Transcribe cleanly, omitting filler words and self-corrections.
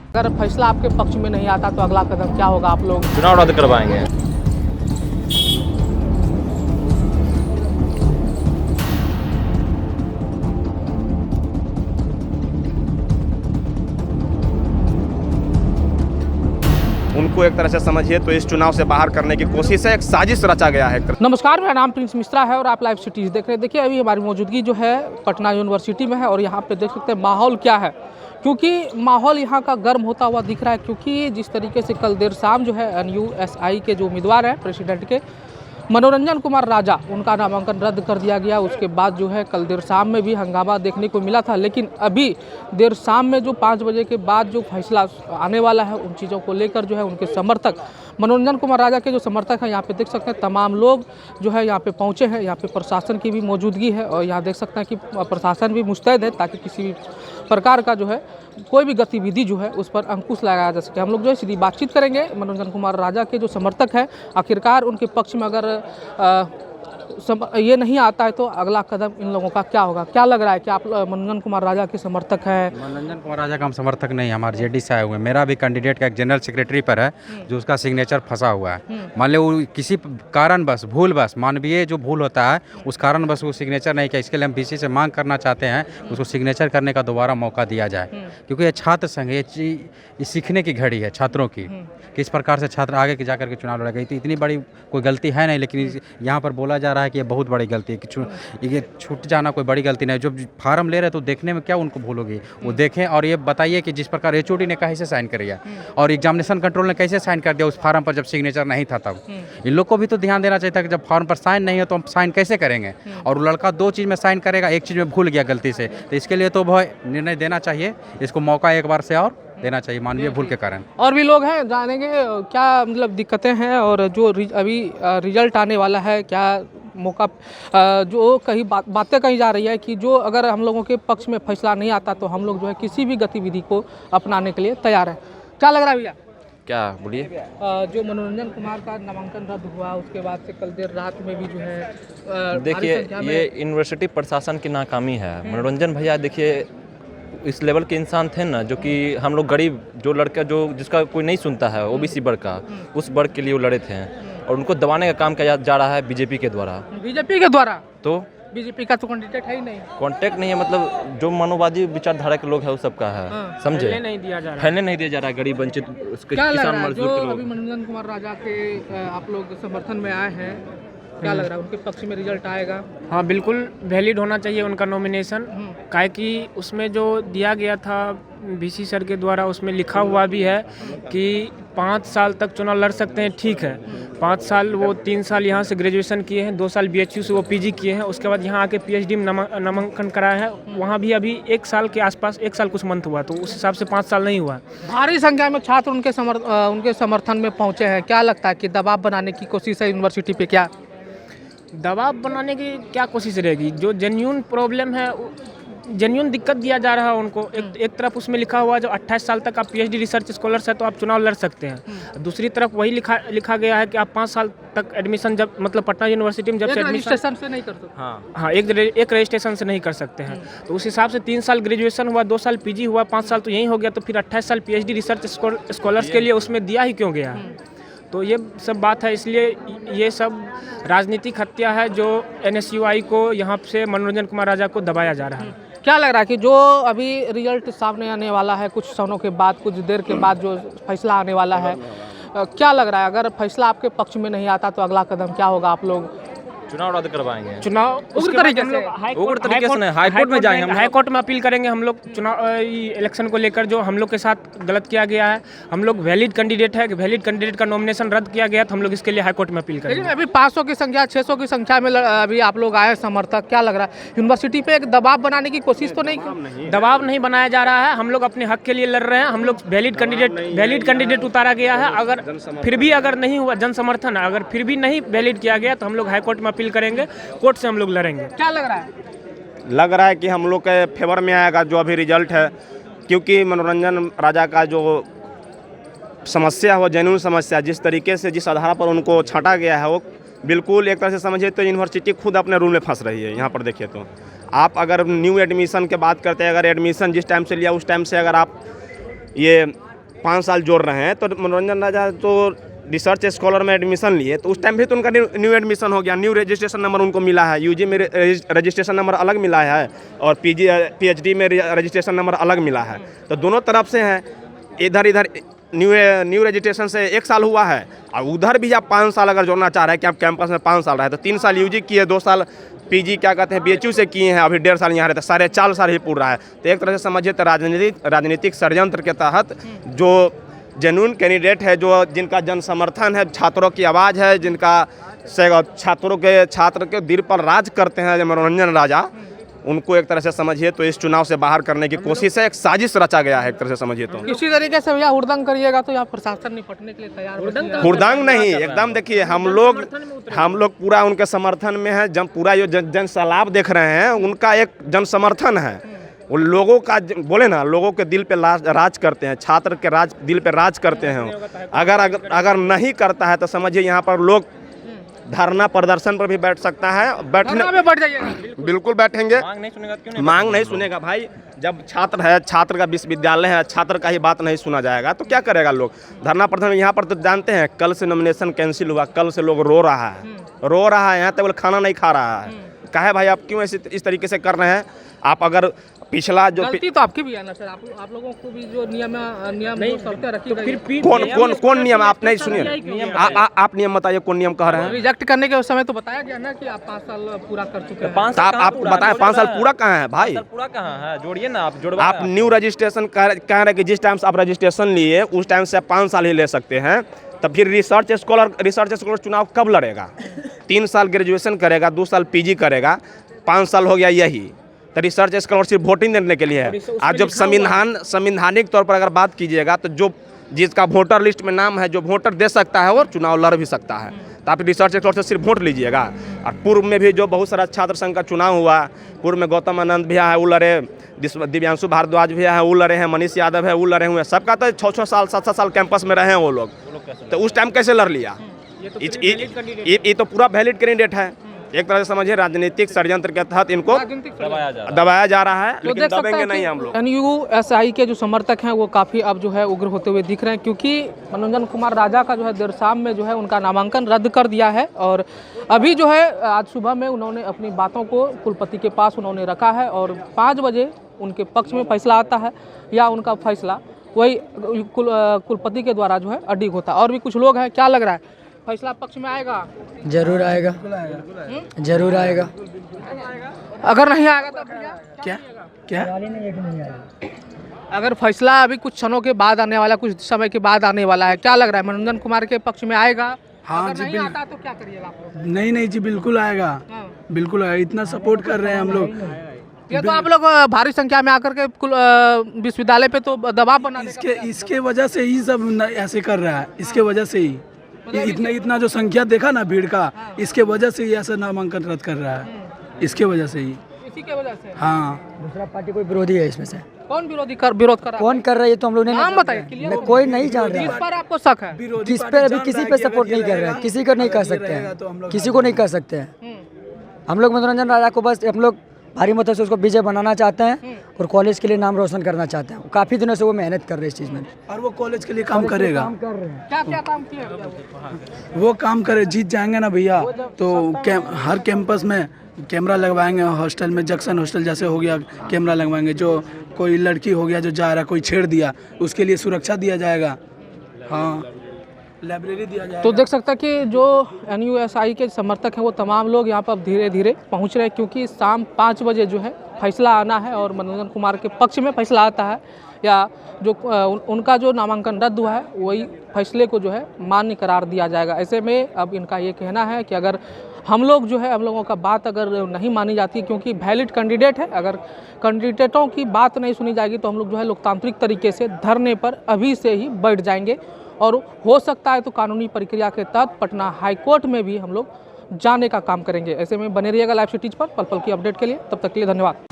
अगर फैसला आपके पक्ष में नहीं आता तो अगला कदम क्या होगा? आप लोग चुनाव रद्द करवाएंगे। उनको एक तरह से समझिए तो इस चुनाव से बाहर करने की कोशिश है, एक साजिश रचा गया है। नमस्कार, मेरा नाम प्रिंस मिश्रा है और आप लाइव सिटीज़ देख रहे हैं। देखिए, अभी हमारी मौजूदगी जो है पटना यूनिवर्सिटी में है और यहाँ पे देख सकते हैं माहौल क्या है, क्योंकि माहौल यहाँ का गर्म होता हुआ दिख रहा है। क्योंकि जिस तरीके से कल देर शाम जो है NUSI के जो उम्मीदवार हैं प्रेसिडेंट के, मनोरंजन कुमार राजा, उनका नामांकन रद्द कर दिया गया। उसके बाद जो है कल देर शाम में भी हंगामा देखने को मिला था, लेकिन अभी देर शाम में जो 5 बजे के बाद जो फैसला आने वाला है, उन चीज़ों को लेकर जो है उनके समर्थक, मनोरंजन कुमार राजा के जो समर्थक हैं, यहाँ पे देख सकते हैं तमाम लोग जो है यहाँ पे पहुँचे हैं। यहाँ पे प्रशासन की भी मौजूदगी है और यहाँ देख सकते हैं कि प्रशासन भी मुस्तैद है ताकि किसी भी प्रकार का जो है कोई भी गतिविधि जो है उस पर अंकुश लगाया जा सके। हम लोग जो है सीधी बातचीत करेंगे मनोरंजन कुमार राजा के जो समर्थक हैं, आखिरकार उनके पक्ष में अगर ये नहीं आता है तो अगला कदम इन लोगों का क्या होगा? क्या लग रहा है कि आप मनोरंजन कुमार राजा के समर्थक हैं? मनोरंजन कुमार राजा का हम समर्थक नहीं, हमारे जेडी से आए हुए हैं। मेरा भी कैंडिडेट का एक जनरल सेक्रेटरी पर है जो उसका सिग्नेचर फंसा हुआ है। मान लो वो किसी कारणवश भूलवश, मानवीय जो भूल होता है उस कारणवश वो सिग्नेचर नहीं किया। इसके लिए हम BC से मांग करना चाहते हैं उसको सिग्नेचर करने का दोबारा मौका दिया जाए, क्योंकि ये छात्र संघ, ये सीखने की घड़ी है छात्रों की, किस प्रकार से छात्र आगे जा करके चुनाव लड़ेगा। तो इतनी बड़ी कोई गलती है नहीं, लेकिन यहाँ पर बोला जा रहा है कि ये बहुत बड़ी गलती है कि ये छूट जाना कोई बड़ी गलती नहीं। जो फार्म ले रहे तो देखने में क्या उनको भूल होगी, वो देखें और ये बताइए कि जिस प्रकार HOD ने कैसे साइन कर दिया और एग्जामिनेशन कंट्रोल ने कैसे साइन कर दिया उस फार्म पर जब सिग्नेचर नहीं था तब। इन लोग को भी तो ध्यान देना चाहिए था कि जब फॉर्म पर साइन नहीं हो तो हम साइन कैसे करेंगे। और वो लड़का 2 चीज़ में साइन करेगा, एक चीज़ में भूल गया गलती से, तो इसके लिए तो वह निर्णय देना चाहिए, इसको मौका एक बार से और देना चाहिए मानवीय भूल के कारण। और भी लोग हैं, जानेंगे क्या मतलब दिक्कतें हैं और जो अभी रिजल्ट आने वाला है, क्या मौका जो कहीं बातें कही जा रही है कि जो अगर हम लोगों के पक्ष में फैसला नहीं आता तो हम लोग जो है किसी भी गतिविधि को अपनाने के लिए तैयार है। क्या लग रहा है भैया? क्या बोलिए? जो मनोरंजन कुमार का नामांकन रद्द हुआ उसके बाद से कल देर रात में भी जो है देखिए, ये यूनिवर्सिटी प्रशासन की नाकामी है। मनोरंजन भैया देखिए इस लेवल के इंसान थे ना, जो कि हम लोग गरीब, जो लड़का जो जिसका कोई नहीं सुनता है, OBC वर्ग का, उस वर्ग के लिए वो लड़े थे और उनको दबाने का काम किया जा रहा है बीजेपी के द्वारा। बीजेपी के द्वारा? तो बीजेपी का तो कैंडिडेट है ही नहीं, कांटेक्ट नहीं है, मतलब जो मानववादी विचारधारा के लोग हैं वो सबका है। समझे? फैलने नहीं दिया जा रहा है गरीब वंचित किसान मजदूर के लोग। अभी मनोरंजन कुमार राजा के आप लोग समर्थन में आए हैं, क्या लग रहा है उनके पक्ष में रिजल्ट आएगा? हाँ, बिल्कुल वैलिड होना चाहिए उनका नॉमिनेशन, काहे कि उसमें जो दिया गया था BC सर के द्वारा, उसमें लिखा हुआ भी है कि 5 साल तक चुनाव लड़ सकते हैं। ठीक है, 5 साल वो 3 साल यहाँ से ग्रेजुएशन किए हैं, 2 साल BHU से वो PG किए हैं, उसके बाद यहाँ आके PhD में नामांकन कराया है। वहाँ भी अभी 1 साल के आसपास, 1 साल कुछ मंथ हुआ, तो उस हिसाब से 5 साल नहीं हुआ। भारी संख्या में छात्र उनके समर्थन में पहुँचे हैं। क्या लगता है कि दबाव बनाने की कोशिश है यूनिवर्सिटी पे? क्या दबाव बनाने की क्या कोशिश रहेगी? जो जेन्यून प्रॉब्लम है, जेन्यून दिक्कत दिया जा रहा है उनको। एक तरफ उसमें लिखा हुआ जो 28 साल तक आप PhD रिसर्च स्कॉलर्स है तो आप चुनाव लड़ सकते हैं। दूसरी तरफ वही लिखा गया है कि आप 5 साल तक एडमिशन, जब मतलब पटना यूनिवर्सिटी में जब से रजिस्ट्रेशन से नहीं कर सकते। हाँ, एक रजिस्ट्रेशन से नहीं कर सकते हैं। तो उस हिसाब से 3 साल ग्रेजुएशन हुआ, 2 साल PG हुआ, 5 साल तो यही हो गया। तो फिर 28 साल PhD रिसर्च स्कॉलर्स के लिए उसमें दिया ही क्यों गया है? तो ये सब बात है, इसलिए ये सब राजनीतिक हत्या है जो NSUI को यहाँ से मनोरंजन कुमार राजा को दबाया जा रहा है। क्या लग रहा है कि जो अभी रिजल्ट सामने आने वाला है, कुछ क्षणों के बाद, कुछ देर के बाद जो फैसला आने वाला है, क्या लग रहा है अगर फैसला आपके पक्ष में नहीं आता तो अगला कदम क्या होगा? आप लोग चुनाव रद्द करवाएंगे। चुनाव उग्र तरीके से हाईकोर्ट में जाएंगे, हाईकोर्ट में अपील करेंगे हम लोग। चुनाव इलेक्शन को लेकर जो हम लोग के साथ गलत किया गया है, हम लोग वैलिड कैंडिडेट है, वैलिड कैंडिडेट का नॉमिनेशन रद्द किया गया, तो हम लोग इसके लिए हाईकोर्ट में अपील करेंगे। लेकिन अभी 500 की संख्या, 600 की संख्या में अभी आप लोग आए समर्थक, क्या लग रहा है यूनिवर्सिटी पे एक दबाव बनाने की कोशिश तो नहीं? दबाव नहीं बनाया जा रहा है, हम लोग अपने हक के लिए लड़ रहे हैं। हम लोग वैलिड कैंडिडेट उतारा गया है। अगर फिर भी अगर नहीं हुआ जन समर्थन, अगर फिर भी नहीं वैलिड किया गया तो हम लोग हाईकोर्ट में अपील करेंगे, कोर्ट से हम लोग लड़ेंगे। क्या लग रहा है? लग रहा है कि हम लोग के फेवर में आएगा जो अभी रिजल्ट है, क्योंकि मनोरंजन राजा का जो समस्या है वो जेन्युइन समस्या, जिस तरीके से जिस आधार पर उनको छांटा गया है वो बिल्कुल एक तरह से समझिए तो यूनिवर्सिटी खुद अपने रूल में फंस रही है। यहाँ पर देखिए तो आप अगर न्यू एडमिशन के बात करते हैं, अगर एडमिशन जिस टाइम से लिया उस टाइम से अगर आप ये 5 साल जोड़ रहे हैं, तो मनोरंजन राजा तो रिसर्च स्कॉलर में एडमिशन लिए, तो उस टाइम भी तो उनका न्यू एडमिशन हो गया, न्यू रजिस्ट्रेशन नंबर उनको मिला है, यूजी में रजिस्ट्रेशन नंबर अलग मिला है और पीएचडी में रजिस्ट्रेशन नंबर अलग मिला है, तो दोनों तरफ से हैं। इधर न्यू रजिस्ट्रेशन से 1 साल हुआ है और उधर भी आप 5 साल अगर जोड़ना चाह रहे हैं कि आप कैंपस में 5 साल रहे तो 3 साल यूजी किए, 2 साल पीजी क्या कहते हैं बीएचयू से किए हैं, अभी 1.5 साल यहाँ रहते, 4.5 साल ही पूरा है। तो एक तरह से समझिए तो राजनीतिक षड्यंत्र के तहत जो जेन्युइन कैंडिडेट है, जो जिनका जन समर्थन है, छात्रों की आवाज़ है, जिनका छात्र के दिल पर राज करते हैं मनोरंजन राजा, उनको एक तरह से समझिए तो इस चुनाव से बाहर करने की कोशिश है, एक साजिश रचा गया है एक तरह से समझिए तो। किसी तरीके से भैया हुड़दंग करिएगा तो यहाँ प्रशासन निपटने के लिए तैयार है। हुड़दंग नहीं, एकदम देखिए हम लोग पूरा उनके समर्थन में है। जब पूरा ये जन सैलाब देख रहे हैं, उनका एक जन समर्थन है। उन लोगों का बोले ना, लोगों के दिल पे राज करते हैं, छात्र के दिल पे राज करते हैं। अगर नहीं करता है तो समझिए यहाँ पर लोग धरना प्रदर्शन पर भी बैठ सकता है, बैठ जाइएगा, बिल्कुल बैठेंगे। मांग नहीं सुनेगा भाई, जब छात्र है, छात्र का विश्वविद्यालय है, छात्र का ही बात नहीं सुना जाएगा तो क्या करेगा लोग। धरना प्रदर्शन यहाँ पर तो जानते हैं, कल से नॉमिनेशन कैंसिल हुआ, कल से लोग रो रहा है, यहाँ तक खाना नहीं खा रहा है। कहे भाई आप क्यों इस तरीके से कर रहे हैं। आप अगर पिछला जो गलती तो आपकी भी है ना सर, आप लोगों को भी जो नियम शर्तें रखी गई, कौन नियम आप नहीं सुनिए, आप नियम बताइए कौन नियम कह रहे हैं। रिजेक्ट करने के उस समय तो बताया गया ना कि आप 5 साल पूरा कर चुके हैं। आप बताएं 5 साल पूरा कहाँ है भाई, पूरा कहाँ है, जोड़िए ना आप आप न्यू रजिस्ट्रेशन कह रहे हैं कि जिस टाइम से आप रजिस्ट्रेशन लिए उस टाइम से 5 साल ही ले सकते हैं। तब फिर रिसर्च स्कॉलर चुनाव कब लड़ेगा। 3 साल ग्रेजुएशन करेगा, 2 साल पीजी करेगा, 5 साल हो गया यही। तो रिसर्च स्कॉलरशिप वोटिंग देने के लिए है। आज जब संवैधानिक तौर पर अगर बात कीजिएगा तो जो जिसका वोटर लिस्ट में नाम है, जो वोटर दे सकता है वो चुनाव लड़ भी सकता है। तो आप रिसर्च स्कॉलर से सिर्फ वोट लीजिएगा। और पूर्व में भी जो बहुत सारा छात्र संघ का चुनाव हुआ, पूर्व में गौतम आनंद भैया है वो लड़े, दिव्यांशु भारद्वाज भैया है वो लड़े हैं, मनीष यादव है वो लड़े हुए हैं। सबका तो 6-6 साल 7-7 साल कैंपस में रहे हैं वो लोग, तो उस टाइम कैसे लड़ लिया। ये तो पूरा वैलिड कैंडिडेट है। एक तरह से समझिए राजनीतिक षड्यंत्र के तहत इनको दबाया जा रहा है, लेकिन दबेंगे नहीं हम लोग। NUSI के जो समर्थक हैं वो काफ़ी अब जो है उग्र होते हुए दिख रहे हैं, क्योंकि मनोरंजन कुमार राजा का जो है देर शाम में जो है उनका नामांकन रद्द कर दिया है। और अभी जो है आज सुबह में उन्होंने अपनी बातों को कुलपति के पास उन्होंने रखा है और 5 बजे उनके पक्ष में फैसला आता है या उनका फैसला वही कुलपति के द्वारा जो है अडिग होता है। और भी कुछ लोग हैं, क्या लग रहा है फैसला पक्ष में आएगा? जरूर आएगा, जरूर आएगा। अगर नहीं आएगा तो क्या अगर फैसला अभी कुछ क्षणों के बाद आने वाला, कुछ समय के बाद आने वाला है, क्या लग रहा है मनोरंजन कुमार के पक्ष में आएगा? हाँ जी, नहीं आता तो क्या करिएगा आप लोग? नहीं जी, बिल्कुल आएगा, बिल्कुल आएगा। इतना सपोर्ट कर रहे हैं हम लोग। ये तो आप लोग भारी संख्या में आकर के विश्वविद्यालय पे तो दबाव बना इसके वजह से ही सब ऐसे कर रहा है, इसके वजह से ही इतना जो संख्या देखा ना भीड़ का, इसके वजह से ही ऐसा नामांकन रद्द कर रहा है, इसके वजह से ही, इसी के वजह से। हाँ, दूसरा पार्टी कोई विरोधी है इसमें से। कौन विरोध कर रहा है? कौन कर रहा है ये तो हम लोग ने नाम बताइए। कोई नहीं जान रहा किस पर आपको शक है? किस पे अभी किसी पे सपोर्ट नहीं कर रहा है, किसी को नहीं कर सकते हैं, किसी को नहीं कर सकते हैं। हम लोग मनोरंजन राजा को बस हम लोग भारी मतों से उसको विजय बनाना चाहते हैं और कॉलेज के लिए नाम रोशन करना चाहते हैं। काफ़ी दिनों से वो मेहनत कर रहे हैं इस चीज़ में, और वो कॉलेज के लिए काम करेगा। क्या काम किया? वो काम करे, जीत जाएंगे ना भैया तो हर कैंपस में कैमरा लगवाएंगे, हॉस्टल में जंक्शन हॉस्टल जैसे हो गया कैमरा लगवाएंगे। जो कोई लड़की हो गया जो जा रहा, कोई छेड़ दिया, उसके लिए सुरक्षा दिया जाएगा। हाँ, लाइब्रेरी दिया जाएगा। तो देख सकते हैं कि जो NUSI के समर्थक हैं वो तमाम लोग यहाँ पर धीरे धीरे पहुँच रहे हैं, क्योंकि शाम 5 बजे जो है फैसला आना है और मनोरंजन कुमार के पक्ष में फैसला आता है या जो उनका जो नामांकन रद्द हुआ है वही फैसले को जो है मान्य करार दिया जाएगा। ऐसे में अब इनका ये कहना है कि अगर हम लोगों का बात अगर नहीं मानी जाती, क्योंकि वैलिड कैंडिडेट है, अगर कैंडिडेटों की बात नहीं सुनी जाएगी तो हम लोग जो है लोकतांत्रिक तरीके से धरने पर अभी से ही बैठ जाएंगे और हो सकता है तो कानूनी प्रक्रिया के तहत पटना हाईकोर्ट में भी हम लोग जाने का काम करेंगे। ऐसे में बने रहिएगा लाइव सिटीज पर पल पल की अपडेट के लिए। तब तक के लिए धन्यवाद।